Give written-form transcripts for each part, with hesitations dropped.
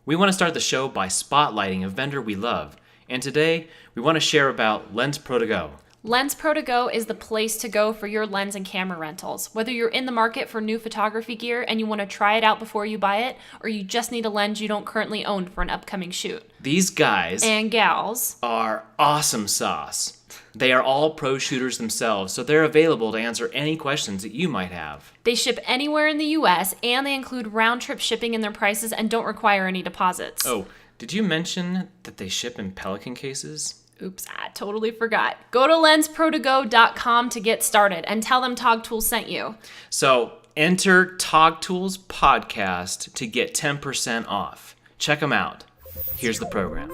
We want to start the show by spotlighting a vendor we love, and today we want to share about Lens Pro To Go. Lens Pro To Go is the place to go for your lens and camera rentals. Whether you're in the market for new photography gear and you want to try it out before you buy it, or you just need a lens you don't currently own for an upcoming shoot. These guys and gals are awesome sauce. They are all pro shooters themselves, so they're available to answer any questions that you might have. They ship anywhere in the U.S., and they include round-trip shipping in their prices and don't require any deposits. Oh, did you mention that they ship in Pelican cases? Oops, I totally forgot. Go to lensprotogo.com to get started and tell them Togtools sent you. So enter Togtools Podcast to get 10% off. Check them out. Here's the program.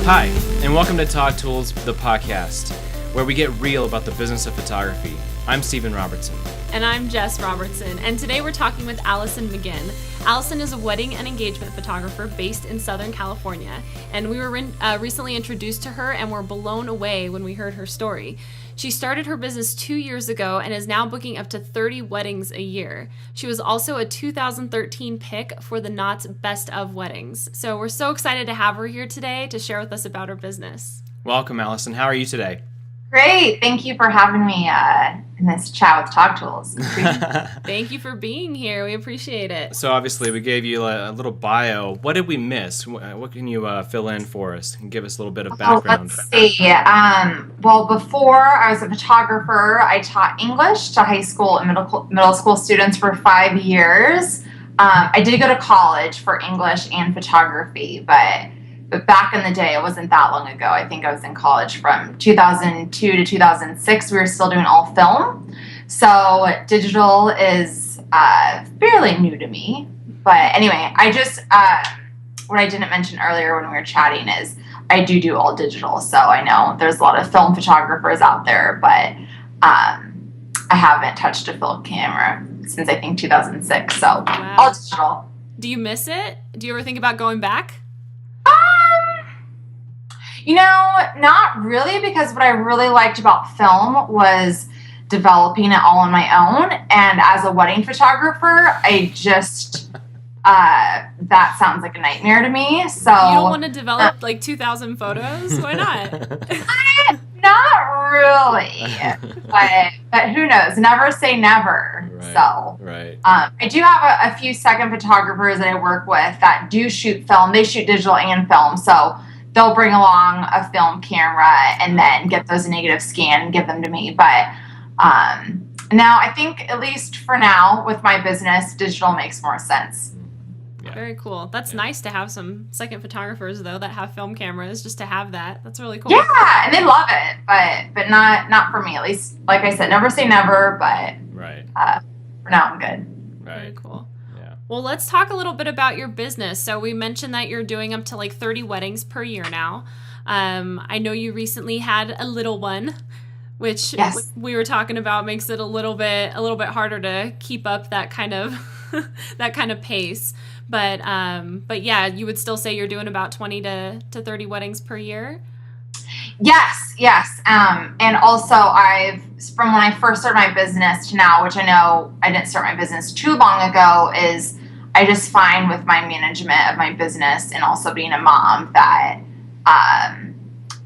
Hi, and welcome to Togtools, the podcast, where we get real about the business of photography. I'm Stephen Robertson. And I'm Jess Robertson, and today we're talking with Allison Maginn. Allison is a wedding and engagement photographer based in Southern California, and we were recently introduced to her and were blown away when we heard her story. She started her business 2 years ago and is now booking up to 30 weddings a year. She was also a 2013 pick for the Knott's Best of Weddings. So we're so excited to have her here today to share with us about her business. Welcome, Allison. How are you today? Great. Thank you for having me in this chat with Togtools. Thank you for being here. We appreciate it. So obviously we gave you a little bio. What did we miss? What can you fill in for us and give us a little bit of background? Let's see. Well, before I was a photographer, I taught English to high school and middle school students for 5 years. I did go to college for English and photography, but back in the day, it wasn't that long ago. I think I was in college from 2002 to 2006. We were still doing all film. So digital is fairly new to me. But anyway, I just, what I didn't mention earlier when we were chatting is I do all digital. So I know there's a lot of film photographers out there, but I haven't touched a film camera since I think 2006. So wow. All digital. Do you miss it? Do you ever think about going back? Not really, because what I really liked about film was developing it all on my own. And as a wedding photographer, I just, that sounds like a nightmare to me. So you don't want to develop like 2,000 photos? Why not? Not really, but who knows? Never say never. Right, so, right. I do have a few second photographers that I work with that do shoot film. They shoot digital and film, so they'll bring along a film camera and then get those negative scan and give them to me. But now I think, at least for now, with my business, digital makes more sense. Yeah. Very cool. That's nice to have some second photographers, though, that have film cameras, just to have that. That's really cool. Yeah, and they love it, but not for me. At least, like I said, never say never, but right. For now I'm good. Right. Very cool. Yeah. Well, let's talk a little bit about your business. So we mentioned that you're doing up to like 30 weddings per year now. I know you recently had a little one, which yes. we were talking about makes it a little bit harder to keep up that kind of that kind of pace. But yeah, you would still say you're doing about 20 to 30 weddings per year? Yes. And also from when I first started my business to now, which I know I didn't start my business too long ago, is I just find with my management of my business and also being a mom that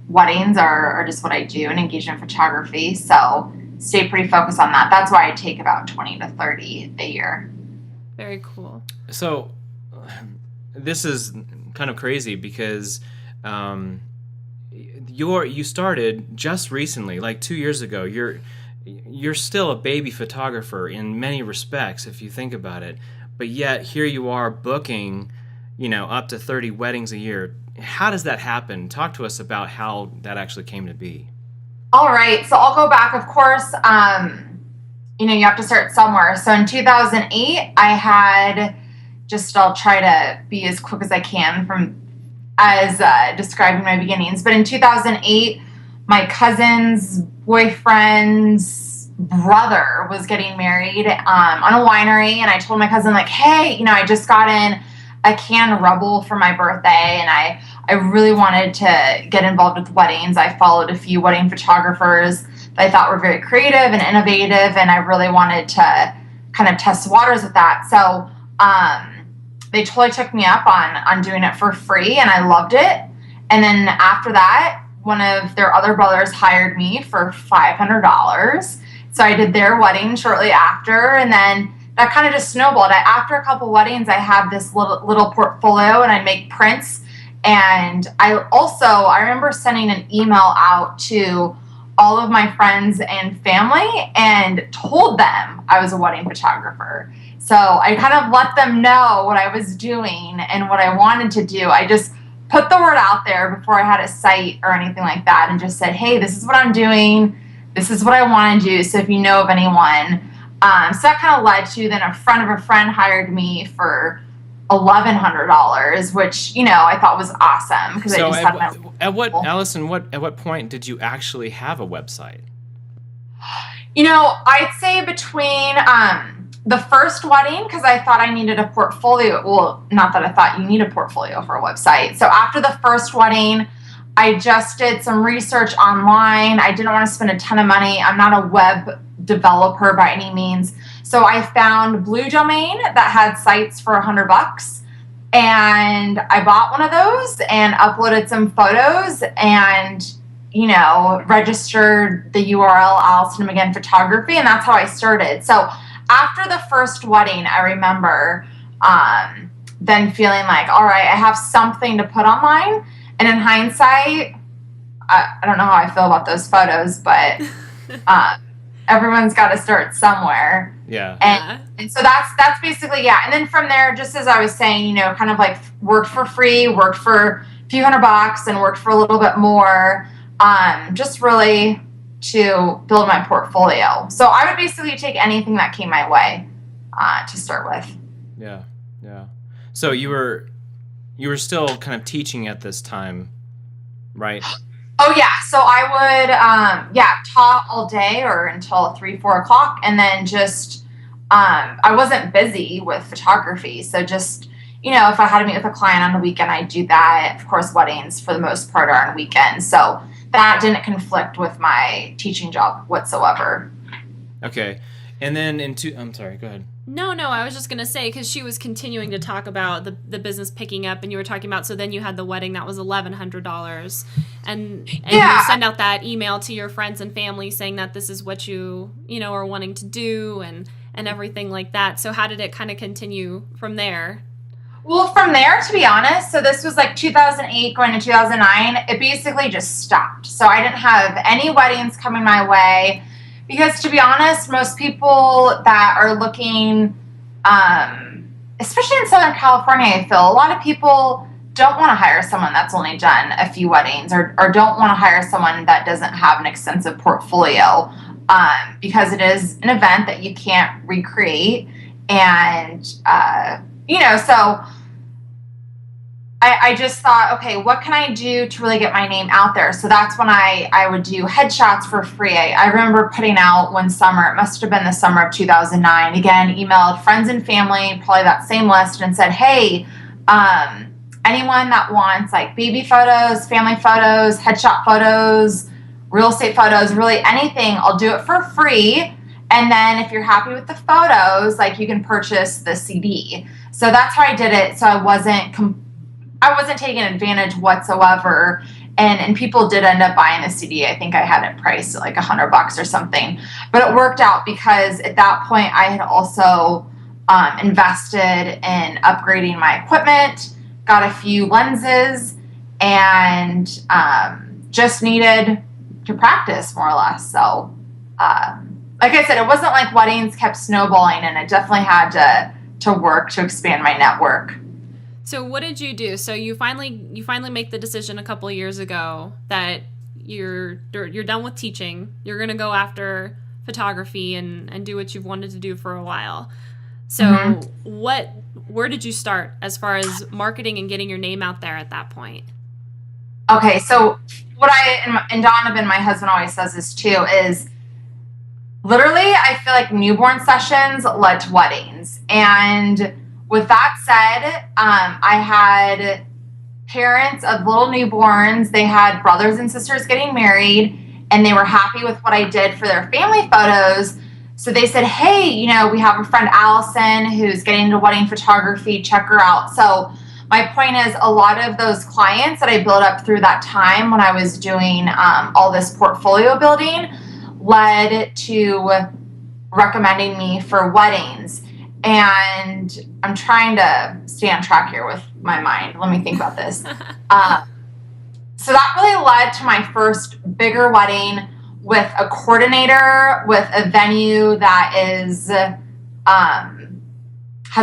weddings are just what I do in engagement photography. So stay pretty focused on that. That's why I take about 20 to 30 a year. Very cool. So this is kind of crazy because you started just recently, like 2 years ago. You're still a baby photographer in many respects, if you think about it. But yet here you are booking, up to 30 weddings a year. How does that happen? Talk to us about how that actually came to be. All right. So I'll go back. Of course, you have to start somewhere. So in 2008, I had I'll try to be as quick as I can as describing my beginnings. But in 2008, my cousin's boyfriend's brother was getting married on a winery. And I told my cousin, like, hey, I just got in a can of Rebel for my birthday, and I really wanted to get involved with weddings. I followed a few wedding photographers that I thought were very creative and innovative, and I really wanted to kind of test waters with that. So they totally took me up on doing it for free, and I loved it. And then after that, one of their other brothers hired me for $500. So I did their wedding shortly after, and then that kind of just snowballed. After a couple weddings, I had this little portfolio, and I make prints. And I remember sending an email out to all of my friends and family and told them I was a wedding photographer. So I kind of let them know what I was doing and what I wanted to do. I just put the word out there before I had a site or anything like that, and just said, hey, this is what I'm doing. This is what I want to do. So if you know of anyone. So that kind of led to then a friend of a friend hired me for $1,100, which, I thought was awesome because so I just had Allison, at what point did you actually have a website? I'd say between the first wedding, because I thought I needed a portfolio. Well, not that I thought you need a portfolio for a website. So after the first wedding, I just did some research online. I didn't want to spend a ton of money. I'm not a web developer by any means. So I found Blue Domain that had sites for $100, and I bought one of those and uploaded some photos and, registered the URL Allison Maginn Photography, and that's how I started. So after the first wedding, I remember then feeling like, all right, I have something to put online. And in hindsight, I don't know how I feel about those photos, but everyone's got to start somewhere. Yeah. And so that's basically, yeah. And then from there, just as I was saying, kind of like worked for free, worked for a few $100 and worked for a little bit more, just really to build my portfolio. So I would basically take anything that came my way to start with. Yeah. So you were still kind of teaching at this time, right? Oh, yeah. So I would, taught all day or until 3-4 o'clock. And then just, I wasn't busy with photography. So just, if I had to meet with a client on the weekend, I'd do that. Of course, weddings for the most part are on weekends. So that didn't conflict with my teaching job whatsoever. Okay. And then I'm sorry, go ahead. No, I was just going to say, because she was continuing to talk about the business picking up, and you were talking about, so then you had the wedding that was $1,100, and you send out that email to your friends and family saying that this is what you are wanting to do and everything like that. So how did it kind of continue from there? Well, from there, to be honest, so this was like 2008 going to 2009, it basically just stopped. So I didn't have any weddings coming my way. Because to be honest, most people that are looking, especially in Southern California, I feel a lot of people don't want to hire someone that's only done a few weddings or don't want to hire someone that doesn't have an extensive portfolio because it is an event that you can't recreate. And, so I just thought, okay, what can I do to really get my name out there? So that's when I would do headshots for free. I remember putting out one summer, it must have been the summer of 2009, again, emailed friends and family, probably that same list, and said, hey, anyone that wants like baby photos, family photos, headshot photos, real estate photos, really anything, I'll do it for free. And then if you're happy with the photos, like you can purchase the CD. So that's how I did it. So I wasn't taking advantage whatsoever, and people did end up buying the CD. I think I had it priced at like $100 or something, but it worked out because at that point I had also invested in upgrading my equipment, got a few lenses, and just needed to practice more or less. So like I said, it wasn't like weddings kept snowballing, and it definitely had to work to expand my network. So what did you do? So you finally make the decision a couple of years ago that you're done with teaching. You're going to go after photography and do what you've wanted to do for a while. So where did you start as far as marketing and getting your name out there at that point? Okay, so what and Donovan, my husband, always says this too, is literally I feel like newborn sessions led to weddings. And with that said, I had parents of little newborns. They had brothers and sisters getting married, and they were happy with what I did for their family photos. So they said, hey, you know, we have a friend, Allison, who's getting into wedding photography. Check her out. So my point is, a lot of those clients that I built up through that time when I was doing all this portfolio building led to recommending me for weddings. And I'm trying to stay on track here with my mind. Let me think about this. So that really led to my first bigger wedding with a coordinator, with a venue that is has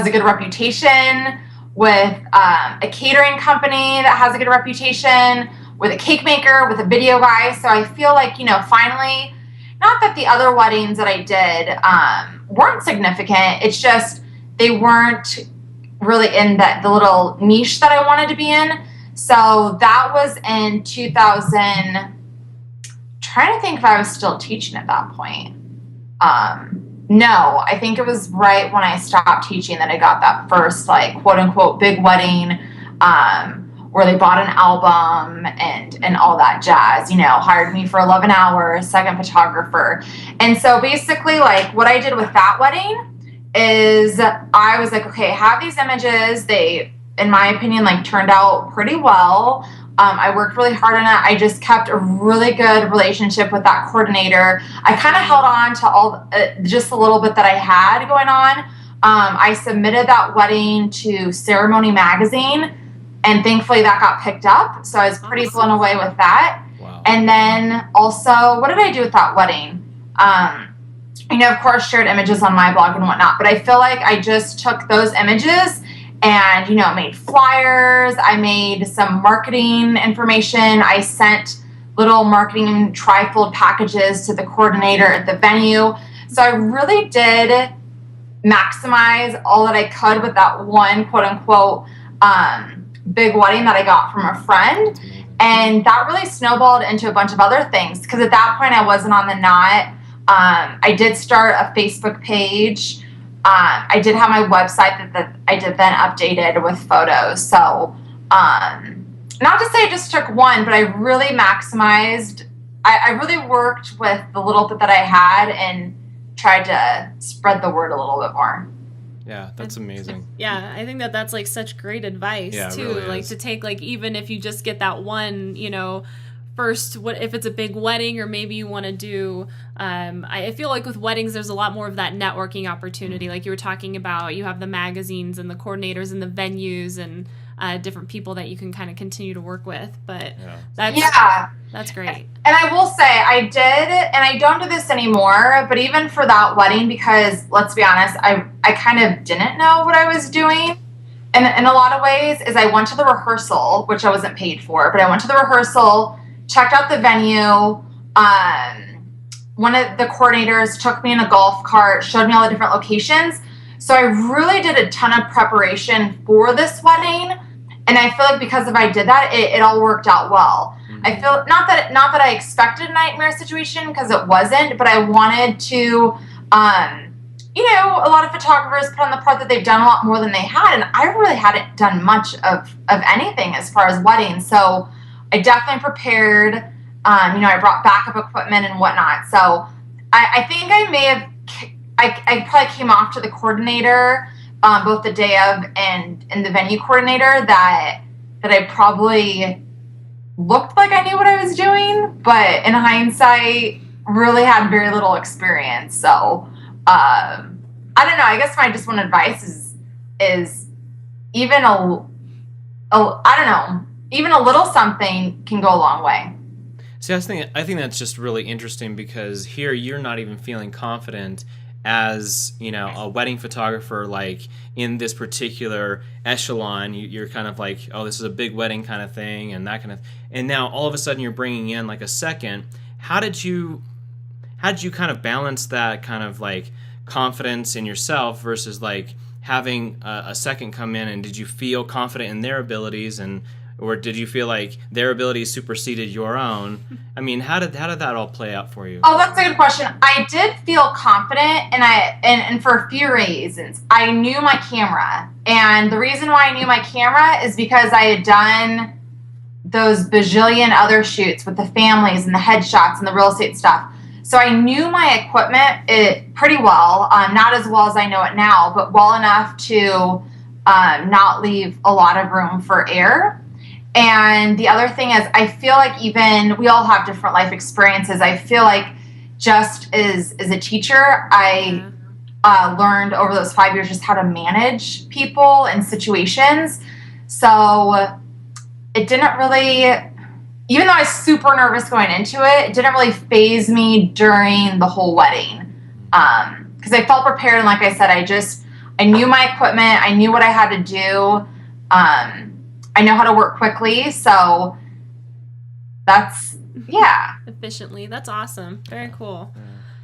a good reputation, with a catering company that has a good reputation, with a cake maker, with a video guy. So I feel like, you know, finally, not that the other weddings that I did weren't significant. It's just they weren't really in the little niche that I wanted to be in. So that was in 2000. Trying to think if I was still teaching at that point. No, I think it was right when I stopped teaching that I got that first, like, quote unquote big wedding, where they bought an album and all that jazz, you know, hired me for 11 hours, second photographer. And so basically, like, what I did with that wedding is I was like, okay, I have these images. They, in my opinion, like, turned out pretty well. I worked really hard on it. I just kept a really good relationship with that coordinator. I kind of held on to all just a little bit that I had going on. I submitted that wedding to Ceremony Magazine, and thankfully that got picked up. So I was pretty blown away with that. Wow. And then also, what did I do with that wedding? You know, of course, shared images on my blog and whatnot, but I feel like I just took those images and, you know, made flyers. I made some marketing information. I sent little marketing trifold packages to the coordinator at the venue. So I really did maximize all that I could with that one, quote unquote, big wedding that I got from a friend. And that really snowballed into a bunch of other things, because at that point I wasn't on the Knot. I did start a Facebook page. I did have my website that I did then updated with photos. So, not to say I just took one, but I really maximized. I really worked with the little bit that I had and tried to spread the word a little bit more. Yeah, that's amazing. Yeah, I think that's like such great advice too. Really like is. to take, like, even if you just get that one, you know, first, what if it's a big wedding, or maybe you want to do I feel like with weddings there's a lot more of that networking opportunity, like you were talking about. You have the magazines and the coordinators and the venues and different people that you can kind of continue to work with. But that's great. And I will say I did, and I don't do this anymore, but even for that wedding, because let's be honest, I kind of didn't know what I was doing. And in a lot of ways is I went to the rehearsal, which I wasn't paid for, but I went to the rehearsal, checked out the venue. One of the coordinators took me in a golf cart, showed me all the different locations. So I really did a ton of preparation for this wedding. And I feel like because if I did that, it all worked out well. Mm-hmm. I feel not that I expected a nightmare situation, because it wasn't, but I wanted to, you know, a lot of photographers put on the part that they've done a lot more than they had. And I really hadn't done much of anything as far as weddings. So I definitely prepared. You know, I brought backup equipment and whatnot. So I think I may have, I probably came off to the coordinator, both the day of and the venue coordinator, that I probably looked like I knew what I was doing, but in hindsight, really had very little experience. So I don't know. I guess my just one advice is even even a little something can go a long way. See, I think that's just really interesting, because here you're not even feeling confident as, you know, a wedding photographer, like in this particular echelon. You're kind of like, oh, this is a big wedding kind of thing, and that kind of. And now all of a sudden you're bringing in like a second. How did you kind of balance that kind of like confidence in yourself versus like having a second come in? And did you feel confident in their abilities, or did you feel like their abilities superseded your own? I mean, how did that all play out for you? Oh, that's a good question. I did feel confident, and for a few reasons. I knew my camera, and the reason why I knew my camera is because I had done those bajillion other shoots with the families and the headshots and the real estate stuff. So I knew my equipment pretty well, not as well as I know it now, but well enough to not leave a lot of room for error. And the other thing is, I feel like even we all have different life experiences. I feel like just as a teacher, I learned over those 5 years just how to manage people and situations. So it didn't really, even though I was super nervous going into it, it didn't really faze me during the whole wedding. Because I felt prepared, and like I said, I knew my equipment, I knew what I had to do. I know how to work quickly, so that's, efficiently. That's awesome. Very cool.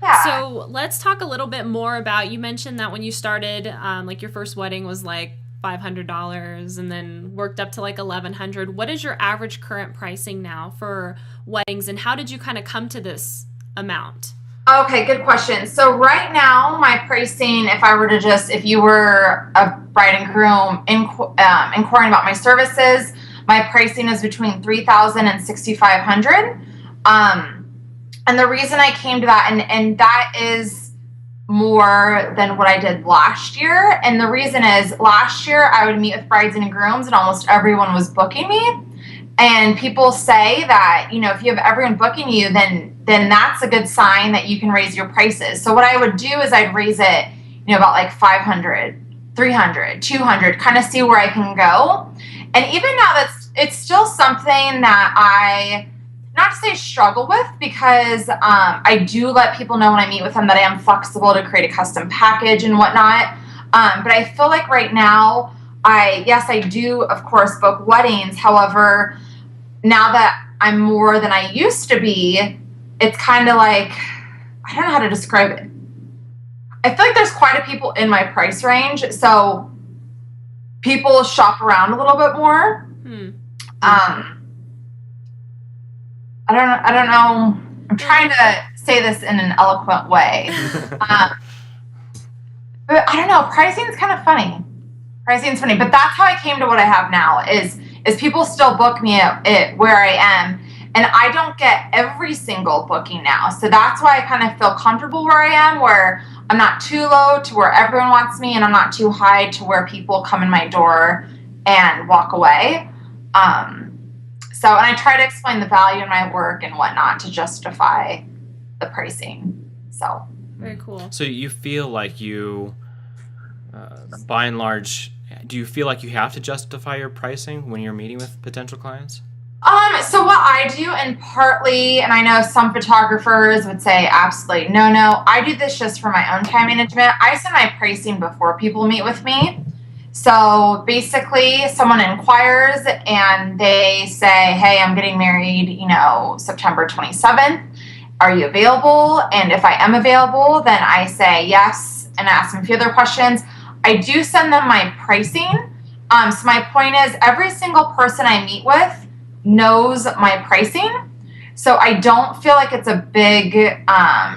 Yeah. So let's talk a little bit more about, you mentioned that when you started, like your first wedding was like $500 and then worked up to like $1,100. What is your average current pricing now for weddings, and how did you kind of come to this amount? Okay, good question. So right now, my pricing, if you were a bride and groom inquiring about my services, my pricing is between $3,000 and $6,500. And the reason I came to that, and that is more than what I did last year. And the reason is, last year I would meet with brides and grooms and almost everyone was booking me. And people say that, if you have everyone booking you, then that's a good sign that you can raise your prices. So what I would do is I'd raise it, about like 500, 300, 200, kind of see where I can go. And even now it's still something that I, not to say struggle with, because I do let people know when I meet with them that I am flexible to create a custom package and whatnot. But I feel like right now, I do, of course, book weddings. However, now that I'm more than I used to be, it's kind of like, I don't know how to describe it. I feel like there's quite a people in my price range, so people shop around a little bit more. I don't know. I'm trying to say this in an eloquent way. But I don't know. Pricing's kind of funny. But that's how I came to what I have now, is people still book me at where I am. And I don't get every single booking now. So that's why I kind of feel comfortable where I am, where I'm not too low to where everyone wants me, and I'm not too high to where people come in my door and walk away. And I try to explain the value in my work and whatnot to justify the pricing. So very cool. So you feel like you, by and large, do you feel like you have to justify your pricing when you're meeting with potential clients? So what I do, and partly, and I know some photographers would say absolutely no, I do this just for my own time management. I send my pricing before people meet with me. So basically, someone inquires and they say, hey, I'm getting married, September 27th. Are you available? And if I am available, then I say yes and ask them a few other questions. I do send them my pricing. So my point is, every single person I meet with knows my pricing. So I don't feel like it's a big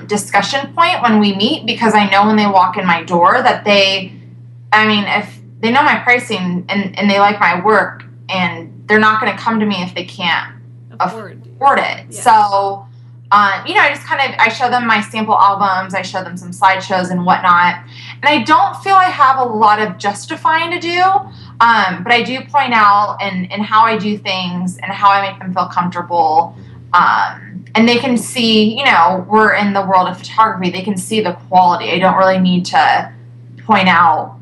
discussion point when we meet, because I know when they walk in my door that if they know my pricing and they like my work, and they're not going to come to me if they can't afford it. Yeah. So, I show them my sample albums, I show them some slideshows and whatnot. And I don't feel I have a lot of justifying to do, but I do point out and how I do things and how I make them feel comfortable. And they can see, we're in the world of photography, they can see the quality. I don't really need to point out,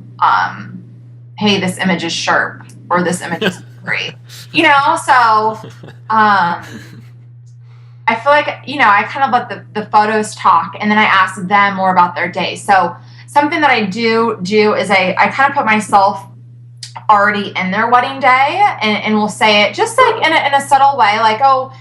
hey, this image is sharp, or this image is great. So I feel like, I kind of let the photos talk, and then I ask them more about their day. So something that I do is I kind of put myself already in their wedding day, and we'll say it just like in a subtle way, like, oh,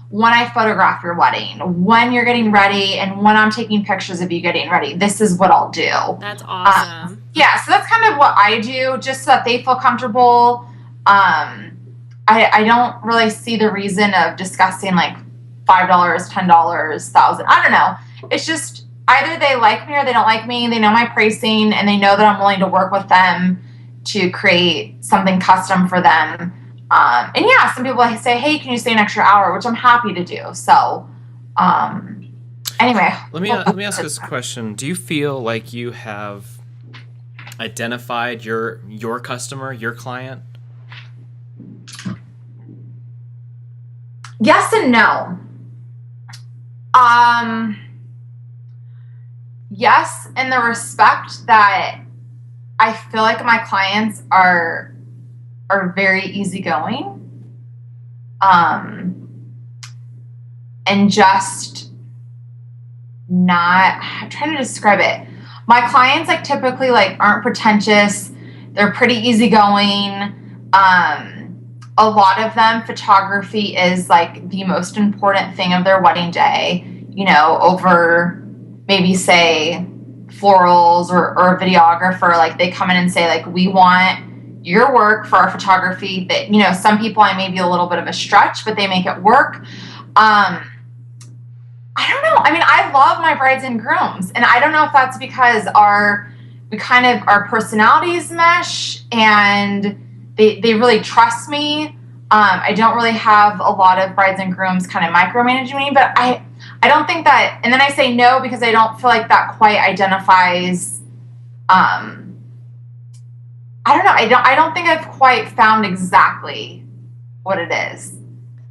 when I photograph your wedding, when you're getting ready, and when I'm taking pictures of you getting ready, this is what I'll do. That's awesome. So that's kind of what I do, just so that they feel comfortable. I don't really see the reason of discussing like $5, $10, $1,000. I don't know. It's just either they like me or they don't like me. They know my pricing, and they know that I'm willing to work with them to create something custom for them. And yeah, some people say, hey, can you stay an extra hour, which I'm happy to do. So, anyway. Let me ask this question. Do you feel like you have identified your customer, your client? Yes and no. Yes, in the respect that I feel like my clients are very easygoing, and just not. I'm trying to describe it. My clients like typically like aren't pretentious. They're pretty easygoing. A lot of them, photography is like the most important thing of their wedding day. Over maybe say florals or a videographer, like they come in and say like, we want your work for our photography. That some people I may be a little bit of a stretch, but they make it work. I don't know. I mean, I love my brides and grooms, and I don't know if that's because our personalities mesh and they really trust me. I don't really have a lot of brides and grooms kind of micromanaging me, but I don't think that, and then I say no because I don't feel like that quite identifies, I don't know. I don't think I've quite found exactly what it is.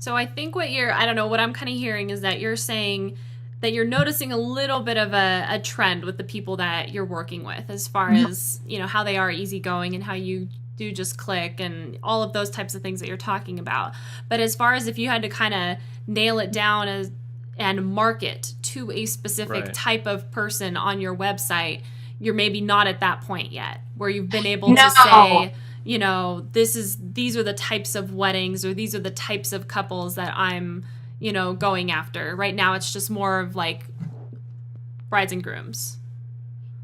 So I think what I'm kind of hearing is that you're saying that you're noticing a little bit of a trend with the people that you're working with, as far as, how they are easygoing and how you do just click and all of those types of things that you're talking about. But as far as if you had to kind of nail it down and market to a specific type of person on your website, you're maybe not at that point yet, where you've been able to say, these are the types of weddings, or these are the types of couples that I'm, going after. Right now, it's just more of like brides and grooms.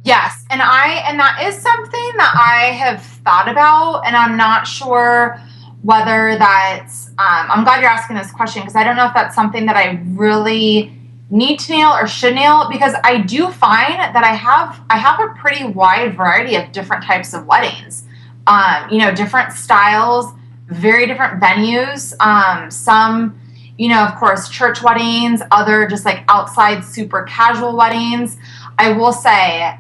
Yes, and that is something that I have thought about, and I'm not sure whether that's. I'm glad you're asking this question, because I don't know if that's something that I really need to nail or should nail, because I do find that I have a pretty wide variety of different types of weddings. Different styles, very different venues. Some, of course, church weddings, other just like outside super casual weddings. I will say,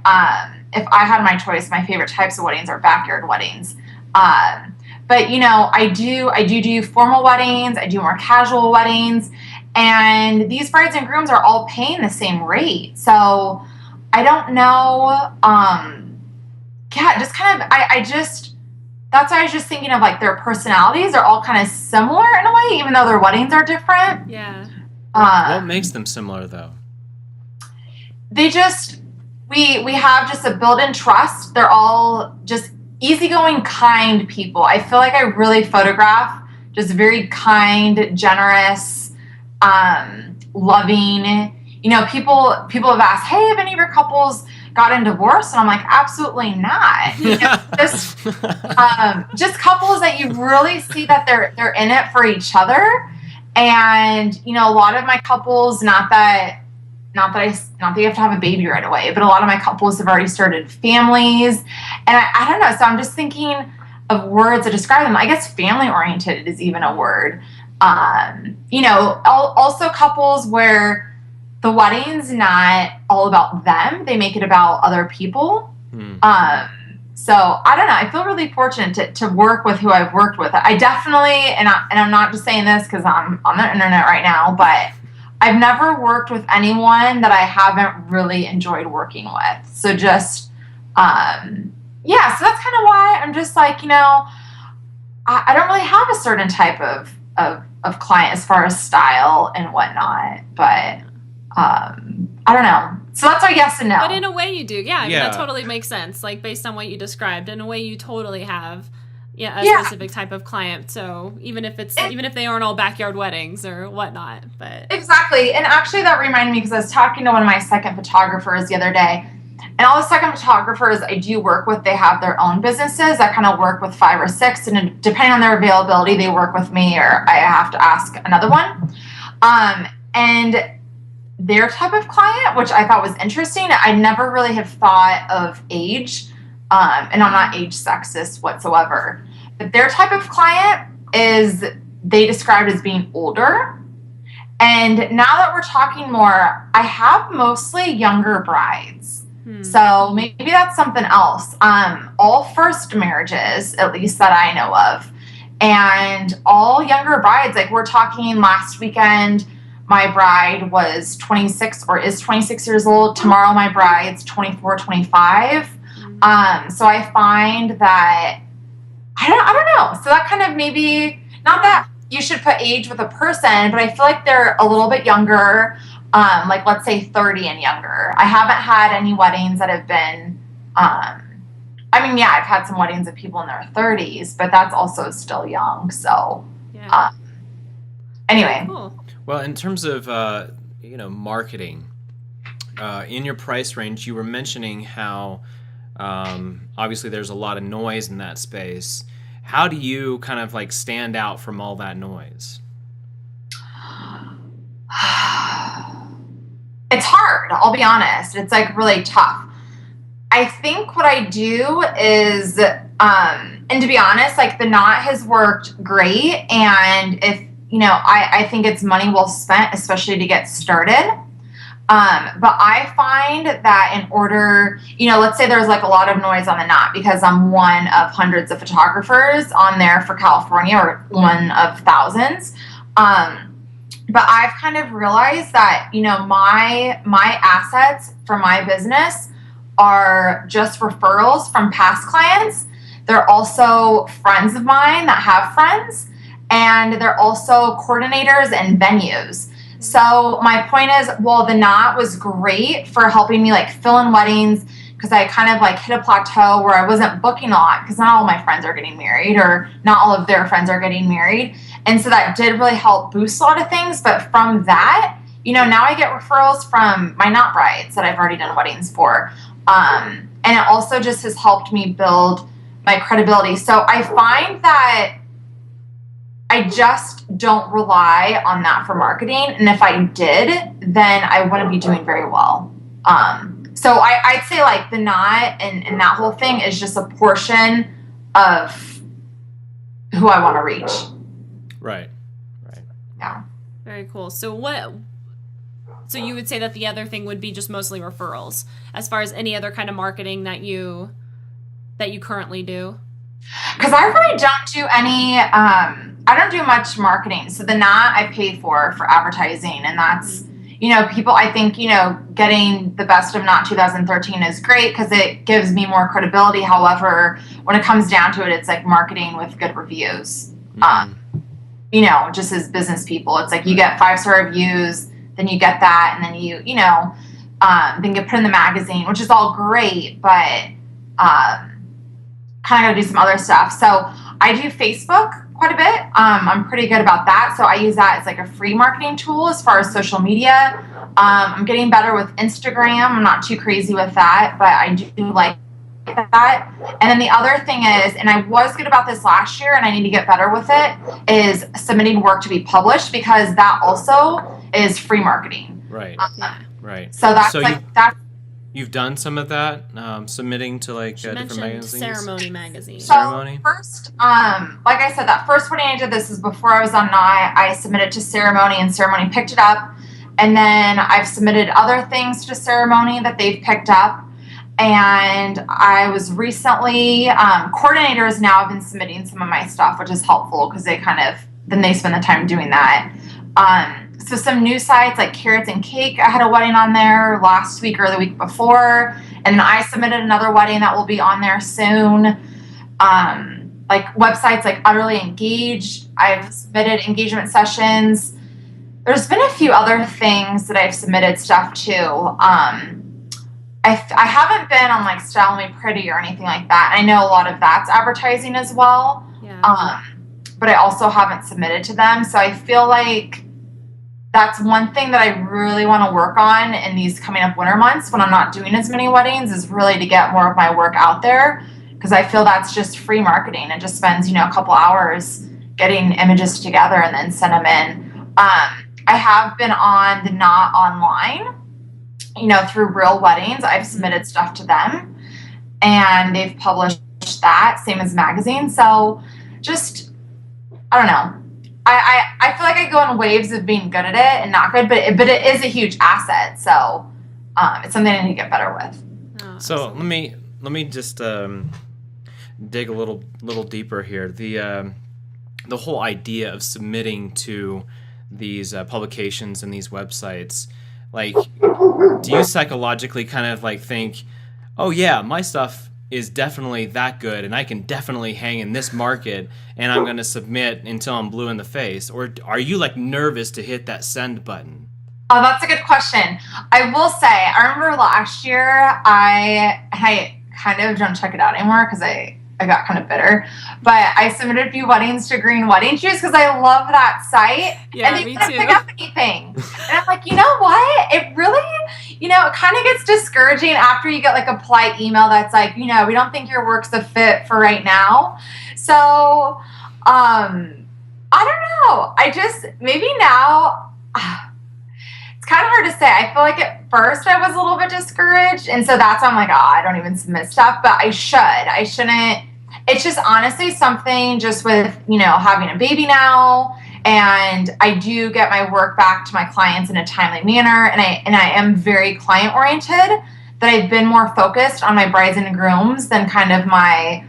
if I had my choice, my favorite types of weddings are backyard weddings. But I do formal weddings. I do more casual weddings, and these brides and grooms are all paying the same rate. So I don't know. Just kind of, that's why I was just thinking of like their personalities are all kind of similar in a way, even though their weddings are different. Yeah. What makes them similar though? They just, we have just a built-in trust. They're all just easygoing, kind people. I feel like I really photograph just very kind, generous, loving. People have asked, hey, have any of your couples gotten divorced? And I'm like, absolutely not. Just couples that you really see that they're in it for each other. And, a lot of my couples, not that you have to have a baby right away, but a lot of my couples have already started families. And I don't know. So I'm just thinking of words to describe them. I guess family oriented is even a word. Also couples where the wedding's not all about them. They make it about other people. So I don't know. I feel really fortunate to work with who I've worked with. I definitely, and I'm not just saying this because I'm on the internet right now, but I've never worked with anyone that I haven't really enjoyed working with. So just, so that's kind of why I'm just like, I don't really have a certain type of client as far as style and whatnot, but I don't know. So that's why yes and no. But in a way you do. Yeah, I mean, that totally makes sense. Like based on what you described, in a way you totally have a specific type of client. So even if they aren't all backyard weddings or whatnot, but exactly. And actually that reminded me, because I was talking to one of my second photographers the other day, and all the second photographers I do work with, they have their own businesses. I kind of work with 5 or 6, and depending on their availability, they work with me or I have to ask another one. And their type of client, which I thought was interesting, I never really have thought of age, and I'm not age sexist whatsoever. But their type of client is they described as being older. And now that we're talking more, I have mostly younger brides. So maybe that's something else. All first marriages, at least that I know of, and all younger brides. Like, we're talking last weekend, my bride was 26 or is 26 years old. Tomorrow, my bride's 24, 25. So I find that, I don't know. So that kind of maybe, not that you should put age with a person, but I feel like they're a little bit younger, like let's say 30 and younger. I haven't had any weddings that have been, I've had some weddings of people in their 30s, but that's also still young. So, anyway. Cool. Well, in terms of, marketing, in your price range, you were mentioning how, obviously there's a lot of noise in that space. How do you kind of like stand out from all that noise? It's hard. I'll be honest. It's like really tough. I think what I do is, and to be honest, like the knot has worked great. And if, I think it's money well spent, especially to get started. But I find that in order, let's say there's like a lot of noise on the knot because I'm one of hundreds of photographers on there for California, or one of thousands. But I've kind of realized that, my assets for my business are just referrals from past clients. They're also friends of mine that have friends, and they're also coordinators and venues. So my point is, well, the knot was great for helping me like fill in weddings, because I kind of like hit a plateau where I wasn't booking a lot because not all my friends are getting married, or not all of their friends are getting married. And so that did really help boost a lot of things. But from that, now I get referrals from my knot brides that I've already done weddings for. And it also just has helped me build my credibility. So I find that I just don't rely on that for marketing. And if I did, then I wouldn't be doing very well. So I'd say like the knot and that whole thing is just a portion of who I want to reach. Right. Yeah. Very cool. So you would say that the other thing would be just mostly referrals, as far as any other kind of marketing that you currently do? Because I really don't do any, I don't do much marketing. So the knot I pay for advertising, and that's, people, I think, getting the Best of Knot 2013 is great because it gives me more credibility. However, when it comes down to it, it's like marketing with good reviews. Just as business people, it's like you get 5-star reviews, then you get that, and then then get put in the magazine, which is all great, but kind of got to do some other stuff. So I do Facebook quite a bit. I'm pretty good about that. So I use that as like a free marketing tool as far as social media. I'm getting better with Instagram. I'm not too crazy with that, but I do like that. And then the other thing is, and I was good about this last year and I need to get better with it, is submitting work to be published, because that also is free marketing. Right. Right. So that's that's. You've done some of that, submitting to like different magazines? Ceremony magazine. So first, like I said, that first wedding I did, this is before I was on Knot. I submitted to Ceremony, and Ceremony picked it up. And then I've submitted other things to Ceremony that they've picked up. And I was recently, coordinators now have been submitting some of my stuff, which is helpful because they then they spend the time doing that. So some new sites like Carrots and Cake, I had a wedding on there last week or the week before. And then I submitted another wedding that will be on there soon. Like websites like Utterly Engaged, I've submitted engagement sessions. There's been a few other things that I've submitted stuff to. I haven't been on like Style Me Pretty or anything like that. I know a lot of that's advertising as well. Yeah. But I also haven't submitted to them. So I feel like that's one thing that I really want to work on in these coming up winter months when I'm not doing as many weddings, is really to get more of my work out there, because I feel that's just free marketing. It just spends, a couple hours getting images together and then send them in. I have been on the Knot online, through Real Weddings. I've submitted stuff to them and they've published that, same as magazine. So just I don't know. I feel like I go in waves of being good at it and not good, but it is a huge asset. So it's something I need to get better with. Oh, So absolutely. let me just dig a little deeper here. The whole idea of submitting to these publications and these websites, like, do you psychologically kind of like think, oh yeah, my stuff is definitely that good and I can definitely hang in this market and I'm going to submit until I'm blue in the face? Or are you like nervous to hit that send button? Oh, that's a good question. I will say, I remember last year, I kind of don't check it out anymore because I got kind of bitter, but I submitted a few weddings to Green Wedding Shoes because I love that site. Yeah, and they me couldn't too. pick up anything. And I'm like, you know what? It really, it kind of gets discouraging after you get like a polite email that's like, we don't think your work's a fit for right now. So, I don't know. I just, maybe now, it's kind of hard to say. I feel like at first I was a little bit discouraged. And so that's why I'm like, I don't even submit stuff, but I should. I shouldn't. It's just honestly something just with, having a baby now. And I do get my work back to my clients in a timely manner. And I am very client oriented, that I've been more focused on my brides and grooms than kind of my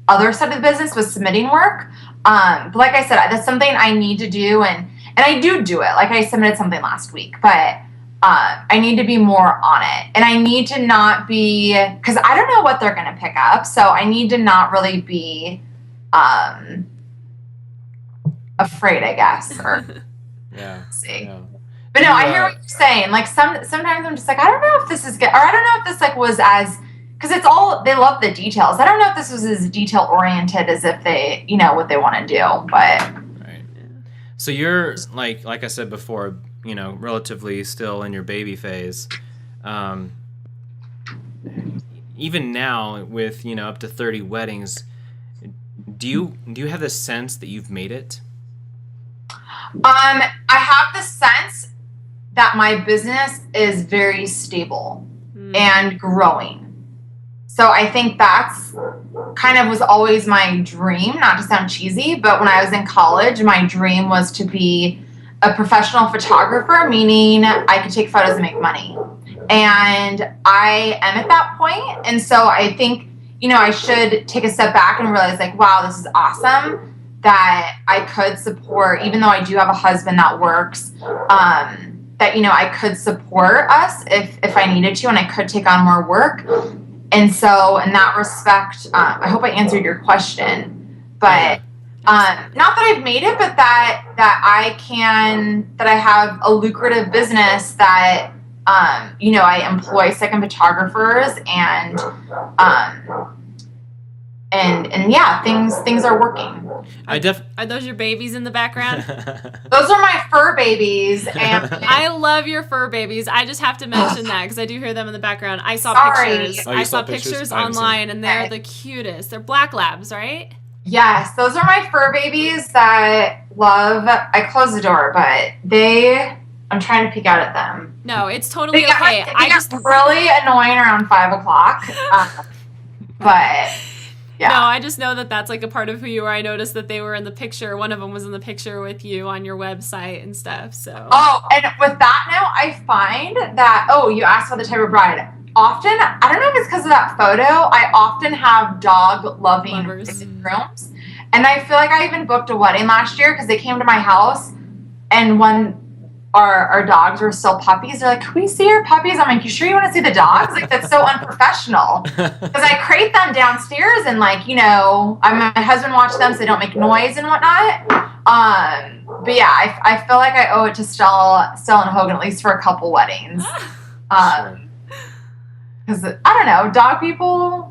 other side of the business with submitting work. But like I said, that's something I need to do. And I do it. Like I submitted something last week, but I need to be more on it. And I need to not be, because I don't know what they're going to pick up. So I need to not really be afraid, I guess. Or Yeah. see. Yeah. But no, I hear what you're saying. Like sometimes I'm just like, I don't know if this is good. Or I don't know if this like was as, because it's all, they love the details. I don't know if this was as detail oriented as if they, what they want to do. But So you're like I said before, relatively still in your baby phase. Even now with, up to 30 weddings, do you have the sense that you've made it? I have the sense that my business is very stable and growing. So I think that's kind of was always my dream, not to sound cheesy, but when I was in college, my dream was to be a professional photographer, meaning I could take photos and make money. And I am at that point. And so I think, I should take a step back and realize like, wow, this is awesome that I could support, even though I do have a husband that works, that, I could support us if I needed to, and I could take on more work. And so in that respect, I hope I answered your question, but not that I've made it, but that I have a lucrative business that, I employ second photographers and yeah, things are working. Are those your babies in the background? Those are my fur babies, and I love your fur babies. I just have to mention that because I do hear them in the background. I saw pictures. Oh, you I saw saw pictures I haven't seen online, and they're the cutest. They're black labs, right? yes, those are my fur babies that love. I closed the door, but I'm trying to peek out at them. No, it's totally They got, okay. they got really annoying around 5:00, but. Yeah. No, I just know that that's like a part of who you are. I noticed that they were in the picture. One of them was in the picture with you on your website and stuff. So. Oh, and with that now, I find that, you asked about the type of bride. Often, I don't know if it's because of that photo, I often have dog-loving grooms. And I feel like I even booked a wedding last year because they came to my house, and when our dogs were still puppies, they're like, can we see your puppies? I'm like, you sure you want to see the dogs? Like, that's so unprofessional. Because I crate them downstairs and my husband watched them so they don't make noise and whatnot. But yeah, I feel like I owe it to Stella and Hogan, at least for a couple weddings. Because, I don't know, dog people...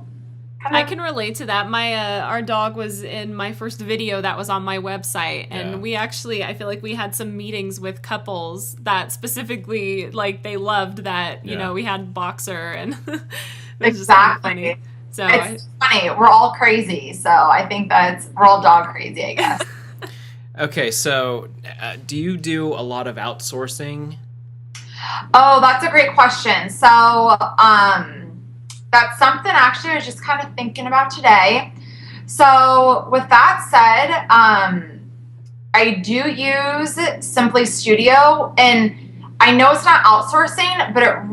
I can relate to that. Our dog was in my first video that was on my website, and we actually, I feel like we had some meetings with couples that specifically, like, they loved that, we had Boxer, and it was just kind of funny. So it's funny. We're all crazy, so I think we're all dog crazy, I guess. Okay, so do you do a lot of outsourcing? Oh, that's a great question. So, that's something actually I was just kind of thinking about today. So with that said, I do use Simply Studio, and I know it's not outsourcing, but I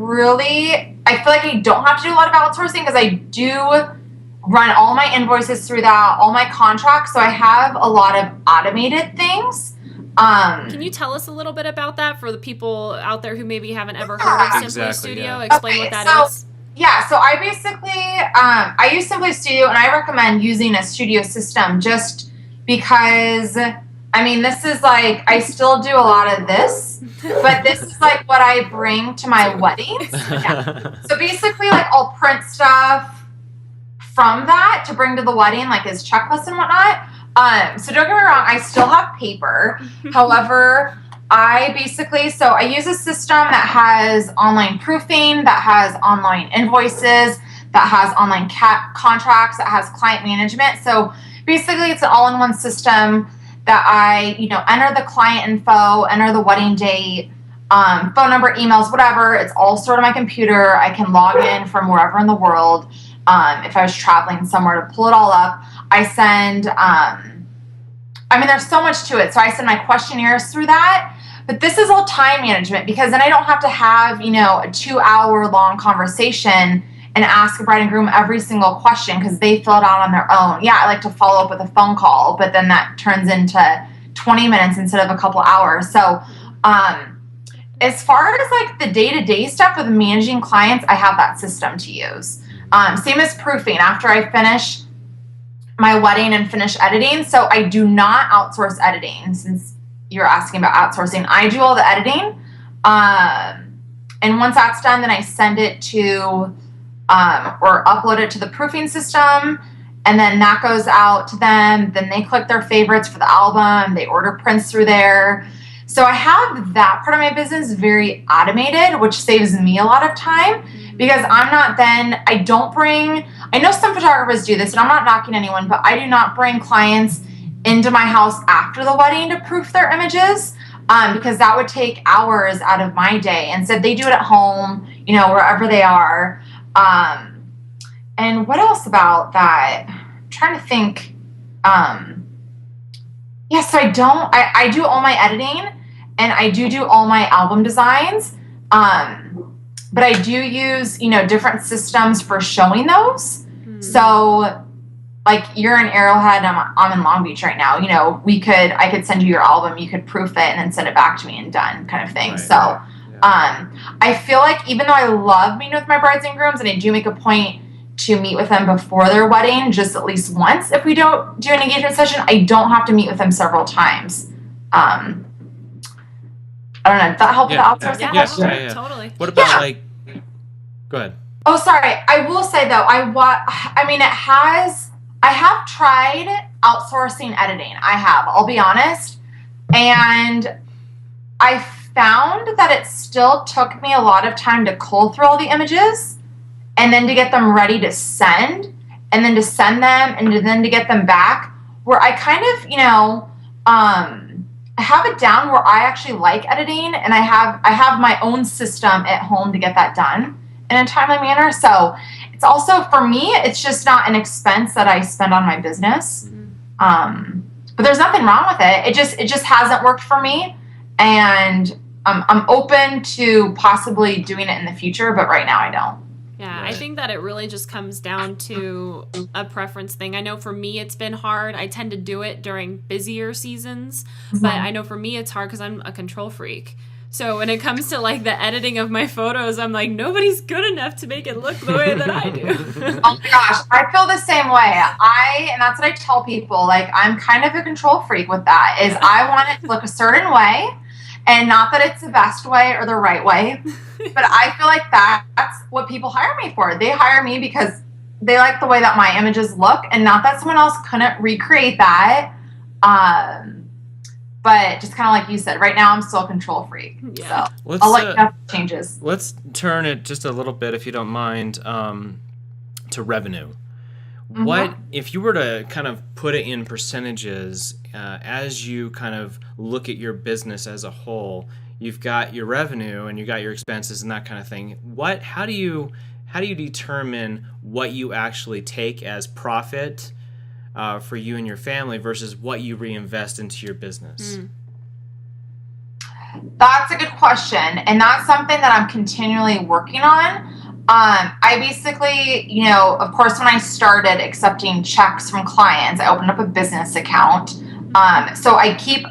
feel like I don't have to do a lot of outsourcing because I do run all my invoices through that, all my contracts. So I have a lot of automated things. Can you tell us a little bit about that for the people out there who maybe haven't ever heard of Simply Studio? Yeah. Explain what that is. Yeah, so I basically, I use Simply Studio, and I recommend using a studio system just because, I mean, this is like, I still do a lot of this, but this is like what I bring to my weddings. Yeah. So basically, like, I'll print stuff from that to bring to the wedding, like as checklists and whatnot. So don't get me wrong, I still have paper. However, I use a system that has online proofing, that has online invoices, that has online contracts, that has client management. So basically, it's an all-in-one system that I, enter the client info, enter the wedding date, phone number, emails, whatever. It's all stored on my computer. I can log in from wherever in the world. If I was traveling somewhere, to pull it all up, I send, there's so much to it. So I send my questionnaires through that. But this is all time management, because then I don't have to have, a 2-hour long conversation and ask a bride and groom every single question because they fill it out on their own. Yeah, I like to follow up with a phone call, but then that turns into 20 minutes instead of a couple hours. So as far as like the day-to-day stuff with managing clients, I have that system to use. Same as proofing after I finish my wedding and finish editing. So I do not outsource editing, since you're asking about outsourcing. I do all the editing. And once that's done, then I send it to, or upload it to the proofing system. And then that goes out to them. Then they click their favorites for the album. They order prints through there. So I have that part of my business very automated, which saves me a lot of time, because I know some photographers do this, and I'm not knocking anyone, but I do not bring clients into my house after the wedding to proof their images, because that would take hours out of my day. Instead, they do it at home, wherever they are. And what else about that? I'm trying to think. So I do all my editing, and I do all my album designs. But I do use, different systems for showing those. So, like, you're in Arrowhead, I'm in Long Beach right now. I could send you your album, you could proof it, and then send it back to me and done, kind of thing. Right. So, I feel like even though I love meeting with my brides and grooms, and I do make a point to meet with them before their wedding, just at least once, if we don't do an engagement session, I don't have to meet with them several times. I don't know. Does that help with the outsourcing question? Yeah, totally. What about go ahead. Oh, sorry. I will say though, I have tried outsourcing editing. I'll be honest. And I found that it still took me a lot of time to cull through all the images, and then to get them ready to send, and then to send them, and then to get them back, where I kind of, I have it down where I actually like editing, and I have my own system at home to get that done in a timely manner. So it's also, for me, it's just not an expense that I spend on my business. But there's nothing wrong with it. It just hasn't worked for me, and I'm open to possibly doing it in the future, but right now I don't. Yeah, I think that it really just comes down to a preference thing. I know for me it's been hard. I tend to do it during busier seasons, but I know for me it's hard because I'm a control freak. So when it comes to like the editing of my photos, I'm like, nobody's good enough to make it look the way that I do. Oh my gosh, I feel the same way. And that's what I tell people. Like, I'm kind of a control freak with that. Is I want it to look a certain way, and not that it's the best way or the right way, but I feel like that's what people hire me for. They hire me because they like the way that my images look, and not that someone else couldn't recreate that. But just kind of like you said, right now I'm still a control freak. Yeah. So I'll let you know if it changes. Let's turn it just a little bit, if you don't mind, to revenue. Mm-hmm. What, if you were to kind of put it in percentages, as you kind of look at your business as a whole, you've got your revenue and you got your expenses and that kind of thing. How do you determine what you actually take as profit for you and your family versus what you reinvest into your business? That's a good question, and that's something that I'm continually working on. I basically, of course, when I started accepting checks from clients, I opened up a business account. So I keep